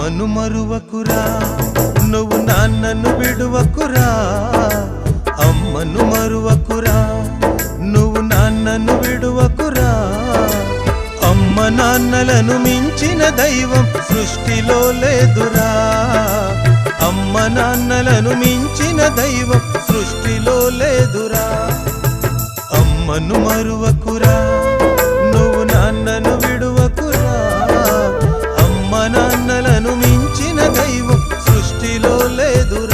అమ్మను మరువకురా, నువ్వు నాన్నను విడువకురా. అమ్మను మరువకురా, నువ్వు నాన్నను విడువకురా. అమ్మ నాన్నలను మించిన దైవం సృష్టిలో లేదురా. అమ్మ నాన్నలను మించిన దైవం సృష్టిలో లేదురా. అమ్మను మరువకురా, నువ్వు నాన్నను విడువకురా. అమ్మ నాన్నలను మించిన దైవం సృష్టిలో లేదురా.